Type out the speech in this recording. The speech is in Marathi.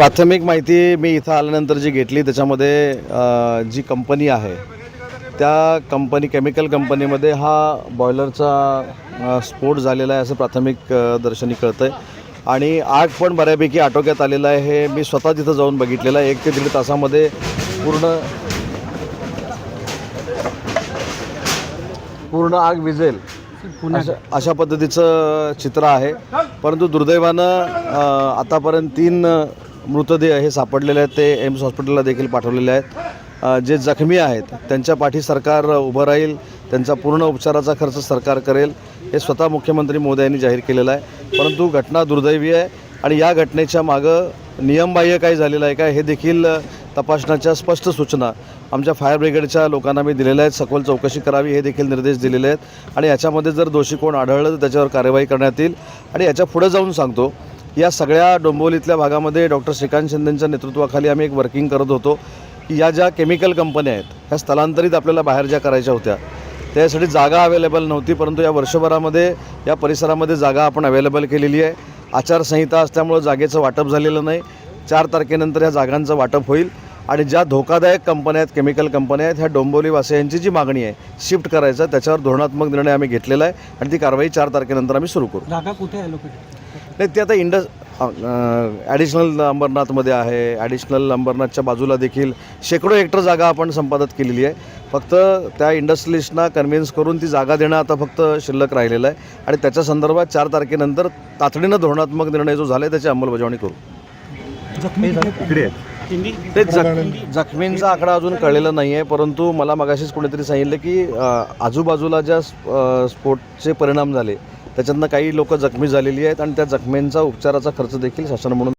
प्राथमिक माहिती मी इथं आल्यानंतर जी घेतली त्याच्यामध्ये जी कंपनी आहे त्या केमिकल कंपनीमध्ये हा बॉयलरचा स्फोट झालेला आहे असं प्राथमिक दर्शनी कळतं आहे आणि आग पण बऱ्यापैकी आटोक्यात आलेलं आहे. हे मी स्वतः तिथं जाऊन बघितलेलं आहे. 1 ते 1.5 तासामध्ये पूर्ण आग विझेल अशा पद्धतीचं चित्र आहे. परंतु दुर्दैवानं आतापर्यंत 3 मृतदेह हे सापडलेले आहेत. ते एम्स हॉस्पिटलला देखील पाठवलेले आहेत. जे जखमी आहेत त्यांच्या पाठी सरकार उभं राहील, त्यांचा पूर्ण उपचाराचा खर्च सरकार करेल हे स्वतः मुख्यमंत्री मोदयांनी जाहीर केलेलं आहे. परंतु घटना दुर्दैवी आहे आणि या घटनेच्या मागं नियमबाह्य काय झालेलं आहे का हे देखील तपासण्याच्या स्पष्ट सूचना आमच्या फायर ब्रिगेडच्या लोकांना मी दिलेल्या आहेत. सखोल चौकशी करावी हे देखील निर्देश दिलेले आहेत आणि याच्यामध्ये जर दोषी कोण आढळलं तर त्याच्यावर कार्यवाही करण्यात येईल. आणि याच्या पुढे जाऊन सांगतो, या सगळ्या डोंबिवलीतल्या भागामध्ये डॉक्टर श्रीकांत शिंदेंच्या नेतृत्वाखाली आम्ही एक वर्किंग करत होतो की या ज्या केमिकल कंपन्या आहेत ह्या स्थलांतरित आपल्याला बाहेर ज्या करायच्या होत्या त्यासाठी जागा अवेलेबल नव्हती. परंतु या वर्षभरामध्ये या परिसरामध्ये जागा आपण अवेलेबल केलेली आहे. आचारसंहिता असल्यामुळं जागेचं वाटप झालेलं नाही. 4 तारखेनंतर ह्या जागांचं वाटप होईल आणि ज्या धोकादायक कंपन्या आहेत, केमिकल कंपन्या आहेत, ह्या डोंबिवलीवासियांची जी मागणी आहे शिफ्ट करायचं त्याच्यावर धोरणात्मक निर्णय आम्ही घेतलेला आहे आणि ती कारवाई 4 तारखेनंतर आम्ही सुरू करू. जागा कुठे आहे लोकेट? नाही, ती आता ॲडिशनल अंबरनाथमध्ये आहे. ॲडिशनल अंबरनाथच्या बाजूला देखील शेकडो हेक्टर जागा आपण संपादित केलेली आहे. फक्त त्या इंडस्ट्रियलिस्टना कन्व्हिन्स करून ती जागा देणं आता फक्त शिल्लक राहिलेलं आहे आणि त्याच्या संदर्भात 4 तारखेनंतर तातडीनं धोरणात्मक निर्णय जो झाला आहे त्याची अंमलबजावणी करू. ते जखमींचा आकडा अजून कळलेला नाही आहे. परंतु मला मगाशीच कोणीतरी सांगितलं की आजूबाजूला ज्या स्फोटचे परिणाम झाले त्याच्यातनं काही लोक जखमी झालेली आहेत आणि त्या जखमींचा उपचाराचा खर्च देखील शासन म्हणून